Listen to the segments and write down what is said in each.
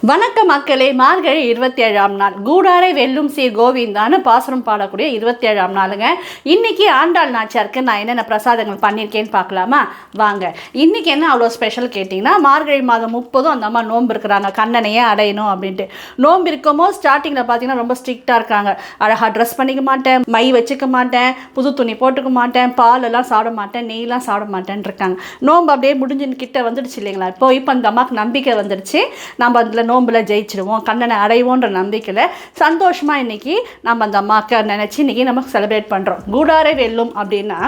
வணக்க மக்களே, மார்கழி 27ஆம் நாள் கூடாரை வெல்லும் சீர் கோவிந்தான்னு பாசுரம் பாடக்கூடிய 27ஆம் நாளுங்க. இன்னைக்கு ஆண்டாள் நாச்சியாருக்கு நான் என்னென்ன பிரசாதங்கள் பண்ணியிருக்கேன்னு பார்க்கலாமா? வாங்க. இன்னைக்கு என்ன அவ்வளோ ஸ்பெஷல் கேட்டிங்கன்னா, மார்கழி மாதம் 30 அந்த அம்மா நோன்பு இருக்கிறாங்க, கண்ணனையே அடையணும் அப்படின்ட்டு. நோன்பு இருக்கமோ ஸ்டார்டிங்கில் பார்த்தீங்கன்னா ரொம்ப ஸ்ட்ரிக்டாக இருக்காங்க. அழகாக ட்ரெஸ் பண்ணிக்க மாட்டேன், மை வச்சுக்க மாட்டேன், புது துணி போட்டுக்க மாட்டேன், பாலெல்லாம் சாப்பிட மாட்டேன், நெய்லாம் சாப்பிட மாட்டேன்னு இருக்காங்க. நோன்பு அப்படியே முடிஞ்சுன்னு கிட்ட வந்துடுச்சு இல்லைங்களா? இப்போ அந்த அம்மாவுக்கு நம்பிக்கை வந்துடுச்சு, நம்ம அதில் நோம்பில் ஜெயிச்சிடுவோம், கண்ணனை அடைவோன்ற நம்பிக்கையில் சந்தோஷமாக இன்றைக்கி நம்ம அந்த அம்மாவுக்கு நினச்சி இன்றைக்கி நம்ம செலிப்ரேட் பண்ணுறோம். கூடாரை வெல்லும் அப்படின்னா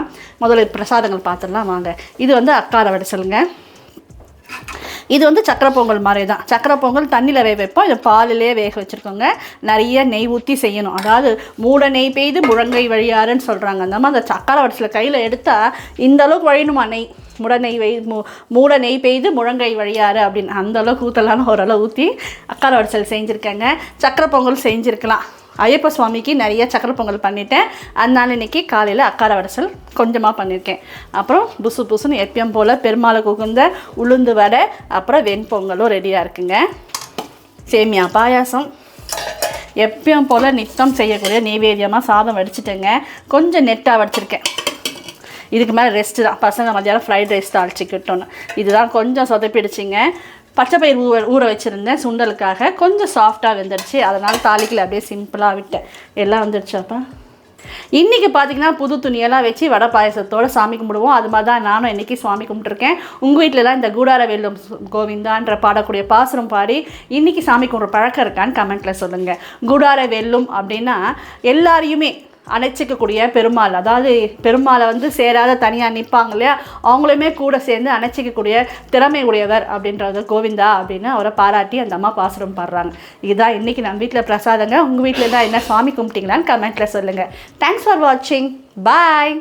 முதல்ல பிரசாதங்கள் பார்த்துடலாம் வாங்க. இது அக்கார வடிசலுங்க. இது சக்கரை பொங்கல் மாதிரி தான். சக்கரை பொங்கல் தண்ணியில் வேக வைப்போம், இதை பாலிலே வேக வச்சுருக்கோங்க. நிறைய நெய் ஊற்றி செய்யணும். அதாவது மூட நெய் பெய்து முழங்கை வழியாருன்னு சொல்கிறாங்க. அந்த மாதிரி அந்த சக்கரை வடிசலை கையில் எடுத்தால் இந்த அளவுக்கு வழியணுமா நெய், மூட நெய் பெய்து முழங்கை வழியாறு அப்படின்னு அந்தளவுக்கு ஊற்றலான்னு ஓரளவு ஊற்றி அக்கார வடிசல் செஞ்சுருக்கேங்க. சக்கரை பொங்கல் செஞ்சுருக்கலாம். ஐயப்ப சுவாமிக்கு நிறைய சக்கரை பொங்கல் பண்ணிட்டேன், அதனால இன்றைக்கி காலையில் அக்கார வடிசல் கொஞ்சமாக பண்ணியிருக்கேன். அப்புறம் புசுன்னு எப்பயும் போல் பெருமாளுக்கு உகுந்த உளுந்து வடை, அப்புறம் வெண்பொங்கலும் ரெடியாக இருக்குங்க. சேமியா பாயாசம் எப்பயும் போல் நித்தம் செய்யக்கூடிய நெய்வேத்தியமாக சாதம் வடிச்சிட்டேங்க. கொஞ்சம் நெட்டாக வடிச்சிருக்கேன். இதுக்கு மேலே ரெஸ்ட்டு தான். பசங்க மத்தியானம் ஃப்ரைட் ரைஸ் தான் அழைச்சிக்கிட்டோன்னு. இதுதான் கொஞ்சம் சொதப்பிடுச்சிங்க. பச்சை பயிர் ஊற வச்சுருந்தேன் சுண்டலுக்காக, கொஞ்சம் சாஃப்டாக வெந்துடுச்சு, அதனால் தாளிக்கல, அப்படியே சிம்பிளாக விட்டேன். எல்லாம் வந்துடுச்சாப்பா. இன்றைக்கி பார்த்திங்கன்னா புது துணியெல்லாம் வச்சு வடை பாயசத்தோடு சாமி கும்பிடுவோம். அது மாதிரி தான் நானும் இன்றைக்கி சாமி கும்பிட்டுருக்கேன். உங்கள் வீட்டிலலாம் இந்த கூடார வெல்லும் கோவிந்தான்ற பாடக்கூடிய பாசுரம் பாடி இன்றைக்கி சாமி கும்பிட்ற பழக்கம் இருக்கான்னு கமெண்ட்டில் சொல்லுங்கள். கூடார வெல்லும் அப்படின்னா எல்லாரையுமே அணைச்சிக்கக்கூடிய பெருமாள், அதாவது பெருமாளை சேராத தனியாக நிற்பாங்க இல்லையா, அவங்களுமே கூட சேர்ந்து அணைச்சிக்கக்கூடிய திறமை உடையவர் அப்படின்றது கோவிந்தா அப்படின்னு அவரை பாராட்டி அந்த அம்மா பாசுரம் பாடுறாங்க. இதுதான் இன்றைக்கி நம்ம வீட்டில் பிரசாதங்க. உங்கள் வீட்டில் தான் என்ன சாமி கும்பிட்டீங்களான்னு கமெண்ட்டில் சொல்லுங்கள். தேங்க்ஸ் ஃபார் வாட்சிங். பாய்.